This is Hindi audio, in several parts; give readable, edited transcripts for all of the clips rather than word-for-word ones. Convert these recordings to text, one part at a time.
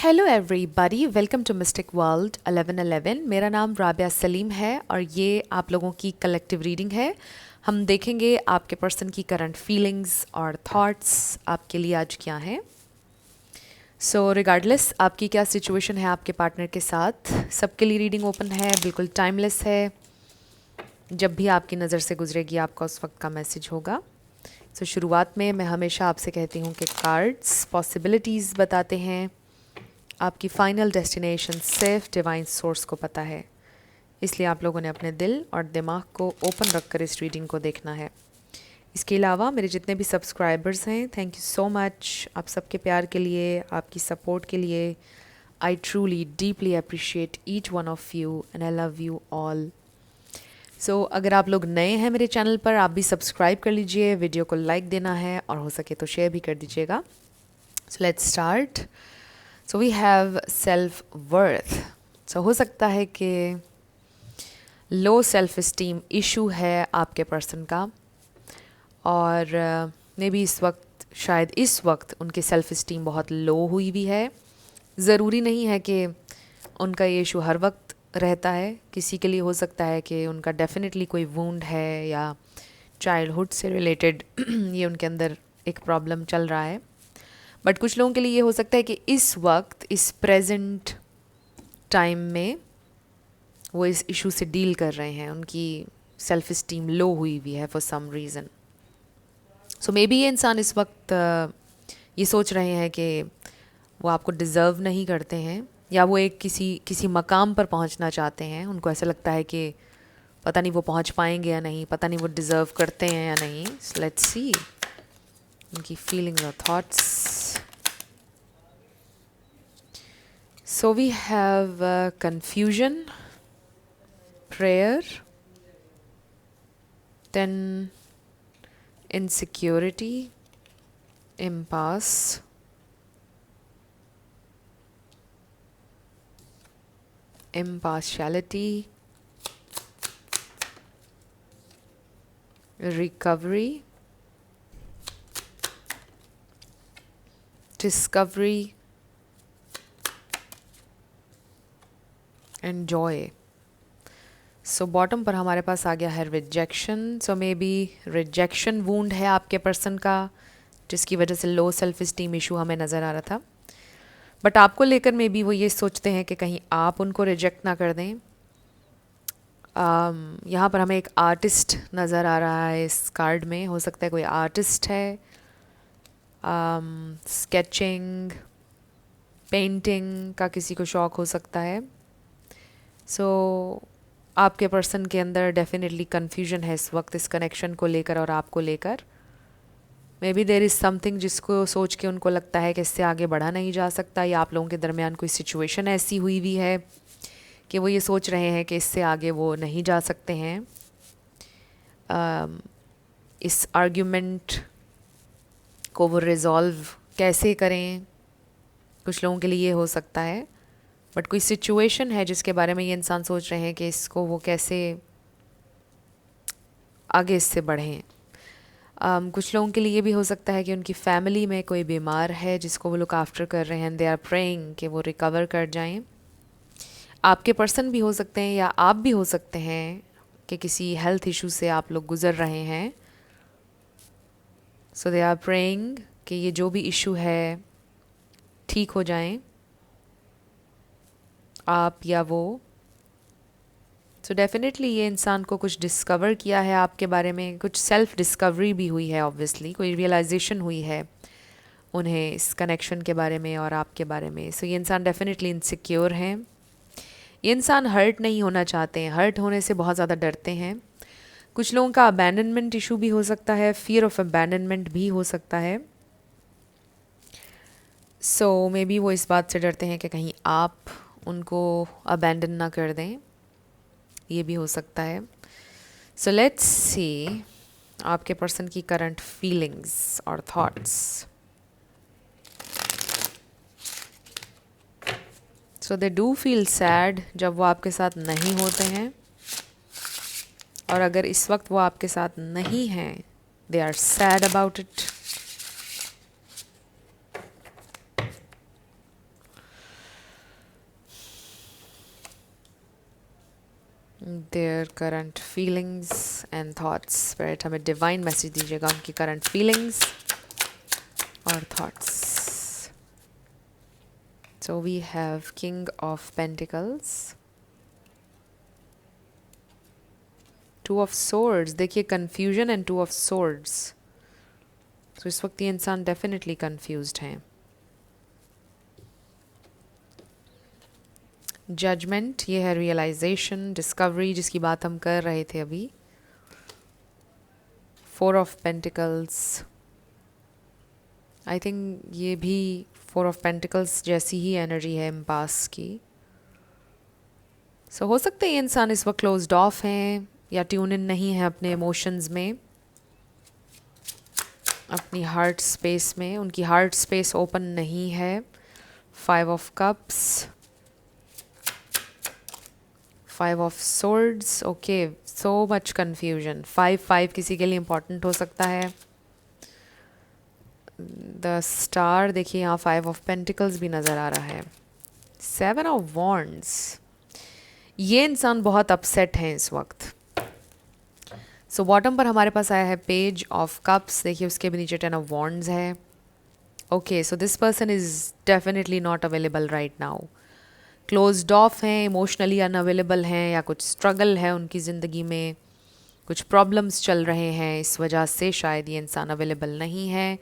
Hello everybody, welcome to mystic world 1111। मेरा नाम राबिया सलीम है और ये आप लोगों की कलेक्टिव रीडिंग है। हम देखेंगे आपके पर्सन की करंट फीलिंग्स और थॉट्स आपके लिए आज क्या हैं। सो रिगार्डलेस आपकी क्या सिचुएशन है आपके पार्टनर के साथ, सबके लिए रीडिंग ओपन है, बिल्कुल टाइमलेस है। जब भी आपकी नज़र से गुजरेगी आपका उस वक्त का मैसेज होगा। सो शुरुआत में मैं हमेशा आपसे कहती हूँ कि कार्ड्स पॉसिबिलिटीज़ बताते हैं, आपकी फाइनल डेस्टिनेशन सिर्फ डिवाइन सोर्स को पता है, इसलिए आप लोगों ने अपने दिल और दिमाग को ओपन रखकर इस रीडिंग को देखना है। इसके अलावा मेरे जितने भी सब्सक्राइबर्स हैं, थैंक यू सो मच आप सबके प्यार के लिए, आपकी सपोर्ट के लिए। I truly deeply appreciate each one of you and I love you all. So अगर आप लोग नए हैं मेरे चैनल पर, आप भी सब्सक्राइब कर लीजिए, वीडियो को लाइक देना है और हो सके तो शेयर भी कर दीजिएगा। So let's start. So we have self worth. So हो सकता है कि लो सेल्फ इस्टीम इशू है आपके पर्सन का, और मे बी इस वक्त, शायद इस वक्त उनकी सेल्फ इस्टीम बहुत लो हुई भी है। ज़रूरी नहीं है कि उनका ये इशू हर वक्त रहता है, किसी के लिए हो सकता है कि उनका डेफिनेटली कोई वुंड है या चाइल्डहुड से रिलेटेड ये उनके अंदर एक प्रॉब्लम चल रहा है। बट कुछ लोगों के लिए ये हो सकता है कि इस वक्त, इस प्रेजेंट टाइम में वो इस इशू से डील कर रहे हैं, उनकी सेल्फ इस्टीम लो हुई हुई है for some reason. So maybe ये इंसान इस वक्त ये सोच रहे हैं कि वो आपको डिज़र्व नहीं करते हैं, या वो एक किसी मकाम पर पहुंचना चाहते हैं। उनको ऐसा लगता है कि पता नहीं वो पहुंच पाएंगे या नहीं, पता नहीं वो डिज़र्व करते हैं या नहीं। लेट्स सी उनकी फीलिंग्स और thoughts. So we have confusion, prayer, then insecurity, impasse, impartiality, recovery, discovery, and joy. So bottom पर हमारे पास आ गया है rejection. So may be rejection wound है आपके पर्सन का, जिसकी वजह से लो सेल्फ इस्टीम इशू हमें नज़र आ रहा था। बट आपको लेकर मे बी वो ये सोचते हैं कि कहीं आप उनको रिजेक्ट ना कर दें। यहाँ पर हमें एक आर्टिस्ट नज़र आ रहा है इस कार्ड में। हो सकता है कोई आर्टिस्ट है, स्केचिंग, पेंटिंग का किसी को शौक़ हो सकता है। सो आपके पर्सन के अंदर डेफिनेटली कन्फ्यूजन है इस वक्त इस कनेक्शन को लेकर और आपको लेकर। May be there is something जिसको सोच के उनको लगता है कि इससे आगे बढ़ा नहीं जा सकता, या आप लोगों के दरमियान कोई सिचुएशन ऐसी हुई भी है कि वो ये सोच रहे हैं कि इससे आगे वो नहीं जा सकते हैं। इस आर्ग्यूमेंट को वो रिज़ॉल्व कैसे करें, कुछ लोगों के लिए ये हो सकता है। बट कोई सिचुएशन है जिसके बारे में ये इंसान सोच रहे हैं कि इसको वो कैसे आगे इससे बढ़ें। कुछ लोगों के लिए ये भी हो सकता है कि उनकी फैमिली में कोई बीमार है जिसको वो लुक आफ्टर कर रहे हैं, दे आर प्रेइंग कि वो रिकवर कर जाएं। आपके पर्सन भी हो सकते हैं या आप भी हो सकते हैं कि किसी हेल्थ इशू से आप लोग गुज़र रहे हैं। सो दे आर प्रेइंग कि ये जो भी इशू है ठीक हो जाएं, आप या वो। सो डेफिनेटली ये इंसान को कुछ डिस्कवर किया है आपके बारे में, कुछ सेल्फ डिस्कवरी भी हुई है, ऑब्वियसली कोई रियलाइजेशन हुई है उन्हें इस कनेक्शन के बारे में और आपके बारे में। सो ये इंसान डेफिनेटली इनसिक्योर हैं। ये इंसान हर्ट नहीं होना चाहते हैं, हर्ट होने से बहुत ज़्यादा डरते हैं। कुछ लोगों का अबैंडनमेंट इशू भी हो सकता है, फियर ऑफ अबैंडनमेंट भी हो सकता है। सो मे बी वो इस बात से डरते हैं कि कहीं आप उनको अबैंडन ना कर दें, ये भी हो सकता है। सो लेट्स सी आपके पर्सन की करंट फीलिंग्स और thoughts. So they do feel sad जब वो आपके साथ नहीं होते हैं, और अगर इस वक्त वो आपके साथ नहीं हैं, they are sad about it. Their current feelings and thoughts. Spirit हमें डिवाइन मैसेज दीजिएगा उनकी करंट फीलिंग्स और thoughts. So we have king of pentacles, two of swords. देखिए confusion and two of swords. तो इस वक्त ये इंसान डेफिनेटली कंफ्यूज्ड हैं। जजमेंट, ये है रियलाइजेशन, डिस्कवरी, जिसकी बात हम कर रहे थे अभी। Four of pentacles, I think ये भी फोर ऑफ पेंटिकल्स जैसी ही एनर्जी है एम्पास की। सो हो सकता है ये इंसान इस वक्त क्लोज्ड ऑफ हैं या ट्यून इन नहीं है अपने इमोशंस में, अपनी हार्ट स्पेस में। उनकी हार्ट स्पेस ओपन नहीं है। Five of cups, five of swords. Okay, so much confusion. Five किसी के लिए इम्पॉर्टेंट हो सकता है। द स्टार, देखिए यहाँ फाइव ऑफ पेंटिकल्स भी नज़र आ रहा है। सेवन ऑफ वॉन्ड्स, ये इंसान बहुत अपसेट हैं इस वक्त। सो बॉटम पर हमारे पास आया है पेज ऑफ कप्स, देखिए उसके भी नीचे टेन ऑफ वॉन्ड्स है। Okay, so this person is definitely not available right now. Closed of हैं, इमोशनली अनअवेलेबल हैं, या कुछ स्ट्रगल है उनकी ज़िंदगी में, कुछ प्रॉब्लम्स चल रहे हैं, इस वजह से शायद ये इंसान अवेलेबल नहीं है।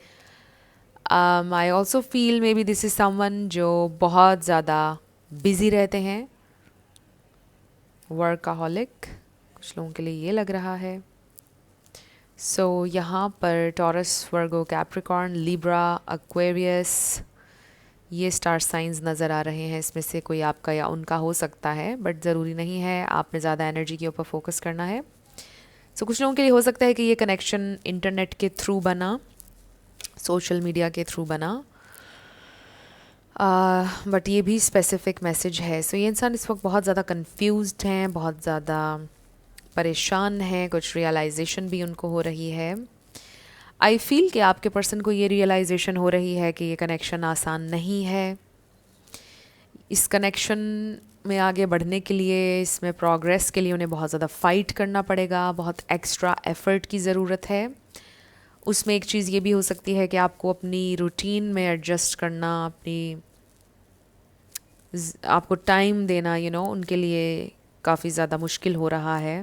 I also feel may be this is someone जो बहुत ज़्यादा बिज़ी रहते हैं, वर्कaholic, कुछ लोगों के लिए ये लग रहा है। सो यहाँ पर टॉरस, वर्गो, कैप्रिकॉर्न, लिब्रा, एक्वेरियस, ये स्टार साइंस नज़र आ रहे हैं। इसमें से कोई आपका या उनका हो सकता है, बट ज़रूरी नहीं है। आपने ज़्यादा एनर्जी के ऊपर फोकस करना है। सो कुछ लोगों के लिए हो सकता है कि ये कनेक्शन इंटरनेट के थ्रू बना, सोशल मीडिया के थ्रू बना, बट ये भी स्पेसिफिक मैसेज है। सो ये इंसान इस वक्त बहुत ज़्यादा कंफ्यूज्ड हैं, बहुत ज़्यादा परेशान हैं, कुछ रियलाइजेशन भी उनको हो रही है। आई फील कि आपके पर्सन को ये रियलाइजेशन हो रही है कि ये कनेक्शन आसान नहीं है। इस कनेक्शन में आगे बढ़ने के लिए, इसमें प्रोग्रेस के लिए उन्हें बहुत ज़्यादा फ़ाइट करना पड़ेगा, बहुत एक्स्ट्रा एफ़र्ट की ज़रूरत है। उसमें एक चीज़ ये भी हो सकती है कि आपको अपनी रूटीन में एडजस्ट करना, आपको टाइम देना, उनके लिए काफ़ी ज़्यादा मुश्किल हो रहा है।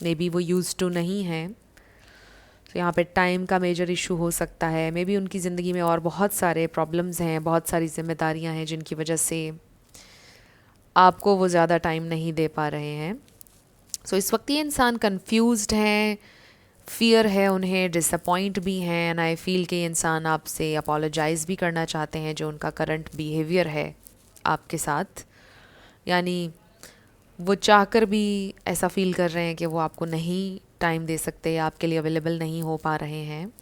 मे बी वो यूज़ टू नहीं है। तो यहाँ पे टाइम का मेजर इशू हो सकता है। मे बी उनकी ज़िंदगी में और बहुत सारे प्रॉब्लम्स हैं, बहुत सारी जिम्मेदारियाँ हैं, जिनकी वजह से आपको वो ज़्यादा टाइम नहीं दे पा रहे हैं। सो इस वक्त ये इंसान कंफ्यूज्ड हैं, फियर है उन्हें, डिसअपॉइंट भी हैं, एंड आई फील कि ये इंसान आपसे अपोलोजाइज़ भी करना चाहते हैं जो उनका करंट बिहेवियर है आपके साथ। यानी वो चाहकर भी ऐसा फील कर रहे हैं कि वो आपको नहीं टाइम दे सकते या आपके लिए अवेलेबल नहीं हो पा रहे हैं,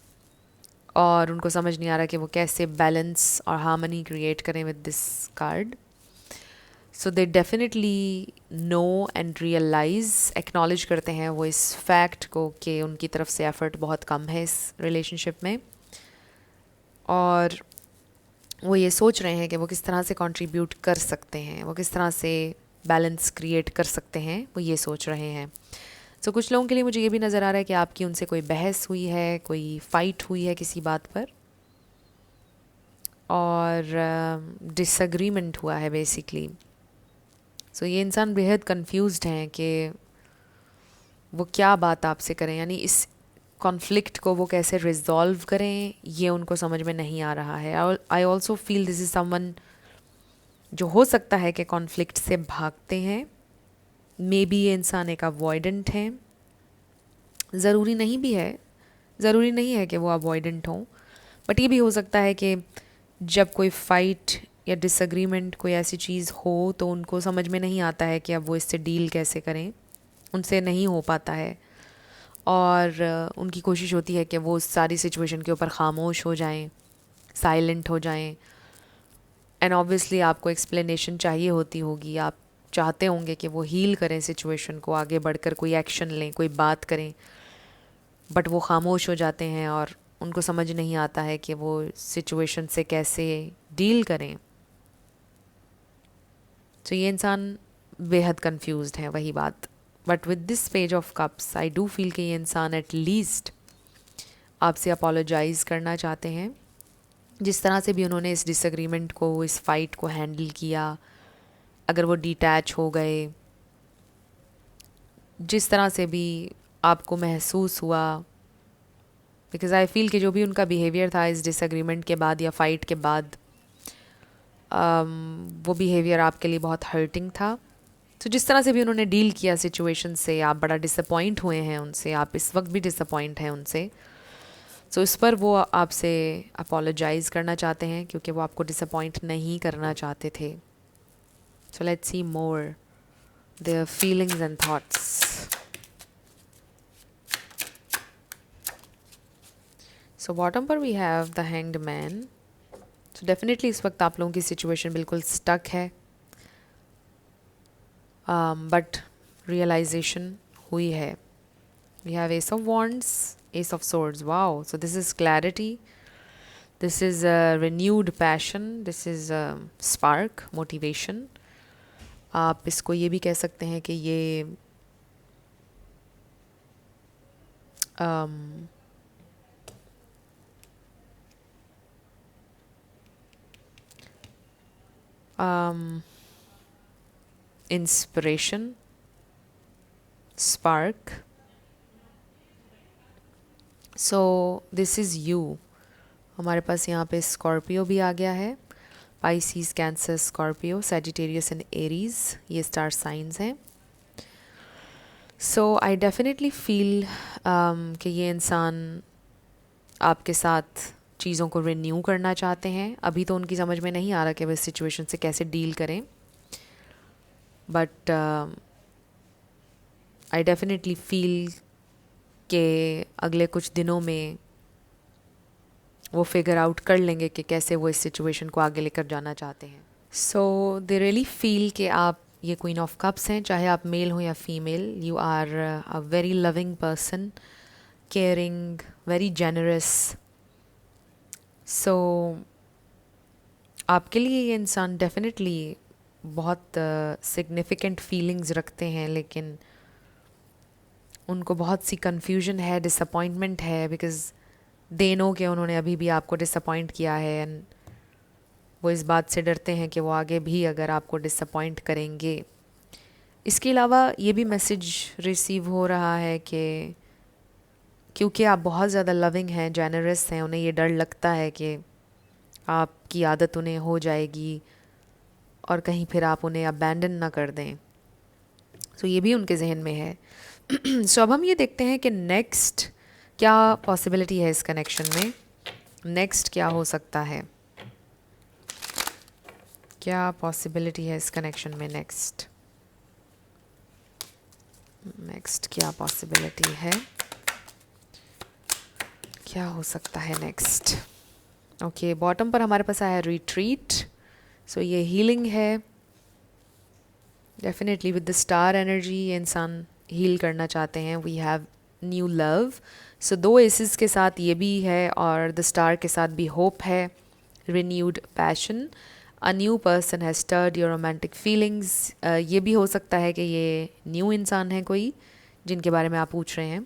और उनको समझ नहीं आ रहा कि वो कैसे बैलेंस और हार्मनी क्रिएट करें with this card. So they definitely know and realise, acknowledge करते हैं वो इस फैक्ट को कि उनकी तरफ से एफ़र्ट बहुत कम है इस रिलेशनशिप में, और वो ये सोच रहे हैं कि वो किस तरह से कंट्रीब्यूट कर सकते हैं, वो किस तरह से बैलेंस क्रिएट कर सकते हैं, वो ये सोच रहे हैं। सो कुछ लोगों के लिए मुझे ये भी नज़र आ रहा है कि आपकी उनसे कोई बहस हुई है, कोई फ़ाइट हुई है किसी बात पर, और डिसएग्रीमेंट हुआ है बेसिकली। सो ये इंसान बेहद कंफ्यूज्ड हैं कि वो क्या बात आपसे करें, यानी इस कॉन्फ्लिक्ट को वो कैसे रिजॉल्व करें, ये उनको समझ में नहीं आ रहा है। I also feel this is someone जो हो सकता है कि कॉन्फ्लिक्ट से भागते हैं। मे बी ये इंसान एक अवॉइडेंट हैं, ज़रूरी नहीं भी है, ज़रूरी नहीं है कि वो अवॉइडेंट हों, बट ये भी हो सकता है कि जब कोई फ़ाइट या डिसएग्रीमेंट, कोई ऐसी चीज़ हो, तो उनको समझ में नहीं आता है कि अब वो इससे डील कैसे करें, उनसे नहीं हो पाता है, और उनकी कोशिश होती है कि वो उस सारी सिचुएशन के ऊपर ख़ामोश हो जाएं, साइलेंट हो जाएं। एंड ऑब्वियसली आपको एक्सप्लेनेशन चाहिए होती होगी, आप चाहते होंगे कि वो हील करें सिचुएशन को, आगे बढ़कर कोई एक्शन लें, कोई बात करें, बट वो ख़ामोश हो जाते हैं और उनको समझ नहीं आता है कि वो सिचुएशन से कैसे डील करें। तो ये इंसान बेहद कंफ्यूज्ड है, वही बात। But with this page of cups I do feel कि ये इंसान एट लीस्ट आपसे अपोलोजाइज़ करना चाहते हैं। जिस तरह से भी उन्होंने इस डिसएग्रीमेंट को, इस फाइट को हैंडल किया, अगर वो डिटैच हो गए, जिस तरह से भी आपको महसूस हुआ, बिकॉज आई फील कि जो भी उनका बिहेवियर था इस डिसएग्रीमेंट के बाद या फाइट के बाद, वो बिहेवियर आपके लिए बहुत हर्टिंग था। तो जिस तरह से भी उन्होंने डील किया सिचुएशन से, आप बड़ा डिसअपॉइंट हुए हैं उनसे, आप इस वक्त भी डिसअपॉइंट हैं उनसे। सो इस पर वो आपसे अपोलोजाइज़ करना चाहते हैं क्योंकि वो आपको डिसअपॉइंट नहीं करना चाहते थे। So let's see more their feelings and thoughts. So bottom पर we have the hanged man. So definitely इस वक्त आप लोगों की सिचुएशन बिल्कुल स्टक है, बट रियलाइजेशन हुई है। We have ace of wands, ace of swords. Wow, so this is clarity, this is renewed passion, this is spark, motivation. आप इसको ये भी कह सकते हैं कि ये inspiration, spark. So this is you. हमारे पास यहाँ पे स्कॉर्पियो भी आ गया है। Pisces, Cancer, Scorpio, Sagittarius and Aries, ये स्टार साइंस हैं। सो आई डेफिनेटली फील कि ये इंसान आपके साथ चीज़ों को रिन्यू करना चाहते हैं। अभी तो उनकी समझ में नहीं आ रहा कि वो इस सिचुएशन से कैसे डील करें, बट आई डेफिनेटली फील कि अगले कुछ दिनों में वो फिगर आउट कर लेंगे कि कैसे वो इस सिचुएशन को आगे लेकर जाना चाहते हैं। सो दे रियली फील कि आप ये क्वीन ऑफ कप्स हैं, चाहे आप मेल हो या female, you are a very loving person, caring, very generous. So आपके लिए ये इंसान डेफिनेटली बहुत सिग्निफिकेंट फीलिंग्स रखते हैं, लेकिन उनको बहुत सी कन्फ्यूजन है, डिसअपॉइंटमेंट है, बिकॉज दे नो कि उन्होंने अभी भी आपको डिसअपॉइंट किया है, एंड वो इस बात से डरते हैं कि वो आगे भी अगर आपको डिसअपॉइंट करेंगे। इसके अलावा ये भी मैसेज रिसीव हो रहा है कि क्योंकि आप बहुत ज़्यादा लविंग हैं, जेनरस हैं, उन्हें ये डर लगता है कि आपकी आदत उन्हें हो जाएगी और कहीं फिर आप उन्हें अबैंडन ना कर दें। सो ये भी उनके जहन में है। सो अब हम ये देखते हैं कि नेक्स्ट क्या पॉसिबिलिटी है इस कनेक्शन में, नेक्स्ट क्या हो सकता है, क्या पॉसिबिलिटी है इस कनेक्शन में नेक्स्ट क्या पॉसिबिलिटी है, क्या हो सकता है नेक्स्ट। ओके, बॉटम पर हमारे पास आया रिट्रीट। सो ये हीलिंग है, definitely with the star energy ये इंसान हील करना चाहते हैं। We have new love. So दो एसेस के साथ ये भी है और द स्टार के साथ भी होप है, renewed passion, a new person has stirred your romantic feelings. ये भी हो सकता है कि ये न्यू इंसान है कोई जिनके बारे में आप पूछ रहे हैं,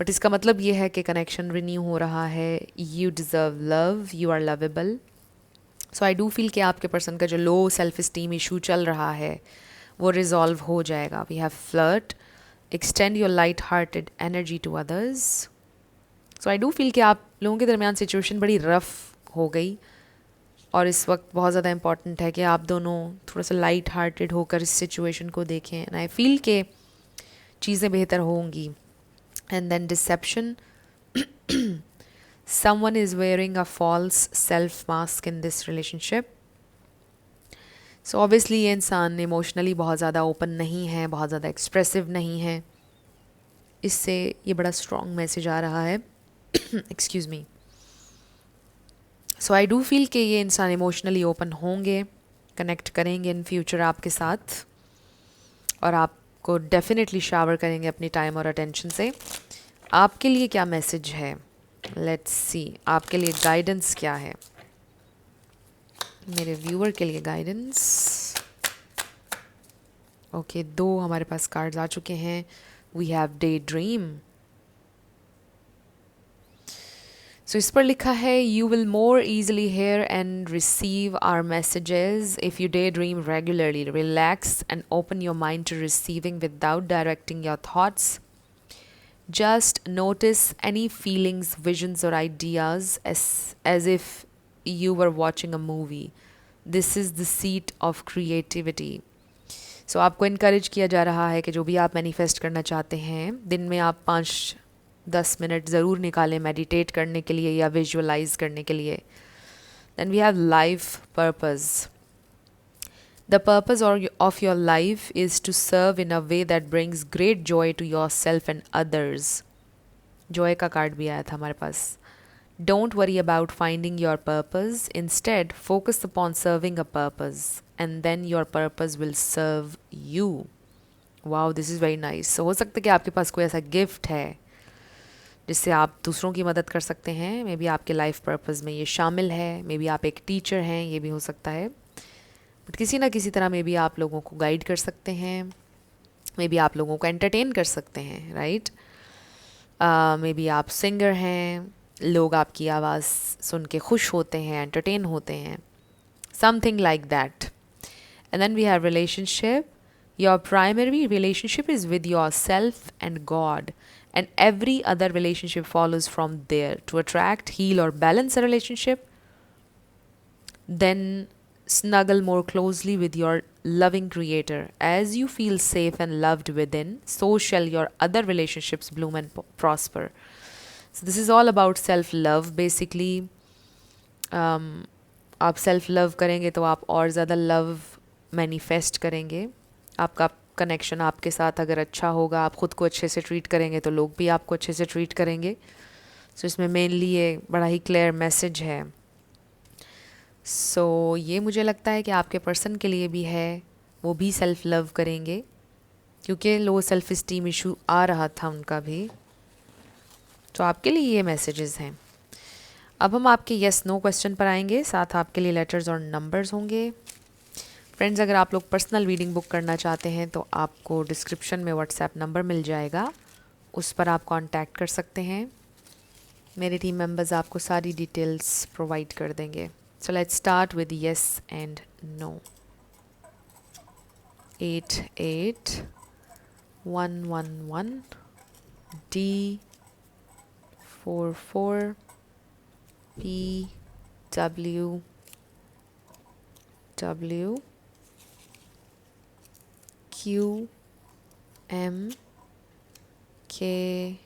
बट इसका मतलब ये है कि कनेक्शन रिन्यू हो रहा है। You deserve love, you are lovable. So I do feel कि आपके पर्सन का जो लो सेल्फ इस्टीम इशू चल रहा है वो रिजॉल्व हो जाएगा। We have flirt, extend your light hearted energy to others. So I do feel कि आप लोगों के दरमियान सिचुएशन बड़ी रफ हो गई और इस वक्त बहुत ज़्यादा इंपॉर्टेंट है कि आप दोनों थोड़ा सा लाइट हार्टेड होकर इस सिचुएशन को देखें, एंड आई फील कि चीज़ें बेहतर होंगी। And then deception, someone is wearing a false self mask in this relationship. So obviously ये इंसान इमोशनली बहुत ज़्यादा ओपन नहीं है, बहुत ज़्यादा एक्सप्रेसिव नहीं है। इससे ये बड़ा स्ट्रॉन्ग मैसेज आ रहा है। Excuse me. So I do feel कि ये इंसान इमोशनली ओपन होंगे, कनेक्ट करेंगे इन फ्यूचर आपके साथ, और आपको डेफिनेटली शावर करेंगे अपनी टाइम और अटेंशन से। आपके लिए क्या मैसेज है, लेट्स सी, आपके लिए गाइडेंस क्या है, मेरे व्यूअर के लिए गाइडेंस। ओके, दो हमारे पास कार्ड्स आ चुके हैं. We have daydream. So इस पर लिखा है, you will more easily hear and receive our messages if you daydream regularly. Relax and open your mind to receiving without directing your thoughts. Just notice any feelings, visions, or ideas as if you were watching a movie. This is the seat of creativity. So आपको इनकरेज किया जा रहा है कि जो भी आप मैनिफेस्ट करना चाहते हैं, दिन में आप 5-10 मिनट ज़रूर निकालें मेडिटेट करने के लिए या विजुअलाइज करने के लिए. Then we have life purpose. The purpose of your life is to serve in a way that brings great joy to yourself and others. Joy का कार्ड भी आया था हमारे पास. Don't worry about finding your purpose. Instead, focus upon serving a purpose, and then your purpose will serve you. Wow, this is very nice. So हो सकता है कि आपके पास कोई ऐसा गिफ्ट है जिससे आप दूसरों की मदद कर सकते हैं. मे बी आपके लाइफ पर्पस में ये शामिल है. मे बी आप एक टीचर हैं, ये भी हो सकता है. बट किसी ना किसी तरह में भी आप लोगों को गाइड कर सकते हैं. मे बी आप लोगों को एंटरटेन कर सकते हैं, राइट. मे बी आप सिंगर हैं, लोग आपकी आवाज़ सुन के खुश होते हैं, एंटरटेन होते हैं. Something like that. And then we have relationship. Your primary relationship is with your self and God, and every other relationship follows from there. To attract, heal और balance a relationship, then snuggle more closely with your loving creator. As you feel safe and loved within, so shall your other relationships bloom and prosper. So this is all about self love basically. आप सेल्फ लव करेंगे तो आप और ज़्यादा लव मैनिफेस्ट करेंगे. आपका कनेक्शन आपके साथ अगर अच्छा होगा, आप ख़ुद को अच्छे से ट्रीट करेंगे तो लोग भी आपको अच्छे से ट्रीट करेंगे. सो इसमें मेनली ये बड़ा ही क्लियर मैसेज है. सो ये मुझे लगता है कि आपके पर्सन के लिए भी है, वो भी सेल्फ लव करेंगे क्योंकि लो सेल्फ इस्टीम इशू आ रहा था उनका भी. तो आपके लिए ये मैसेजेस हैं. अब हम आपके येस नो क्वेश्चन पर आएंगे, साथ आपके लिए लेटर्स और नंबर्स होंगे. फ्रेंड्स, अगर आप लोग पर्सनल रीडिंग बुक करना चाहते हैं तो आपको डिस्क्रिप्शन में व्हाट्सएप नंबर मिल जाएगा, उस पर आप कांटेक्ट कर सकते हैं. मेरे टीम मेंबर्स आपको सारी डिटेल्स प्रोवाइड कर देंगे. So let's start with yes and no. 8811 D 44 P W W Q M K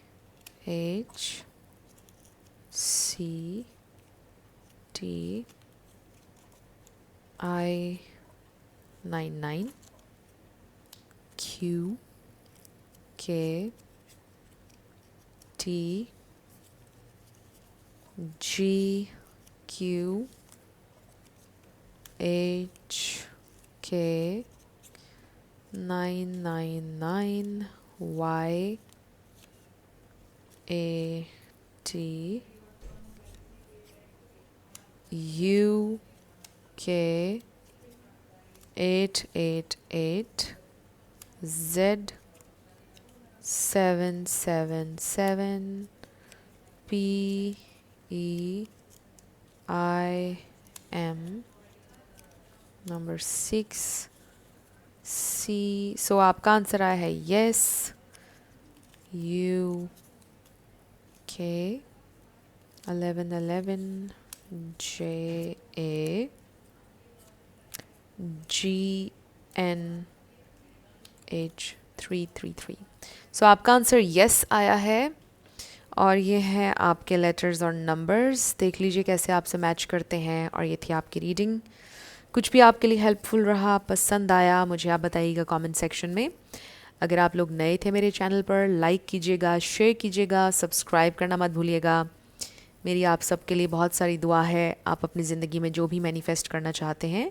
H C T I 99 Q K T G Q H K 999 Y A T U K 888 Z 777 P E I M number 6 C. So आपका आंसर आया है yes. U K 1111 J A G N H 333. सो आपका आंसर yes आया है और ये हैं आपके लेटर्स और नंबर्स. देख लीजिए कैसे आपसे मैच करते हैं. और ये थी आपकी रीडिंग. कुछ भी आपके लिए हेल्पफुल रहा, पसंद आया, मुझे आप बताइएगा कमेंट सेक्शन में. अगर आप लोग नए थे मेरे चैनल पर, लाइक कीजिएगा, शेयर कीजिएगा, सब्सक्राइब करना मत भूलिएगा. मेरी आप सबके लिए बहुत सारी दुआ है. आप अपनी ज़िंदगी में जो भी मैनिफेस्ट करना चाहते हैं,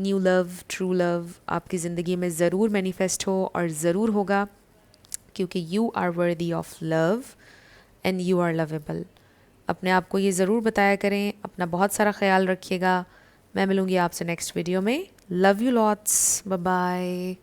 न्यू लव, ट्रू लव, आपकी ज़िंदगी में ज़रूर मैनिफेस्ट हो और ज़रूर होगा, क्योंकि you are worthy of love and you are lovable. अपने आप को ये ज़रूर बताया करें. अपना बहुत सारा ख्याल रखिएगा. मैं मिलूँगी आपसे नेक्स्ट वीडियो में. Love you lots. Bye bye.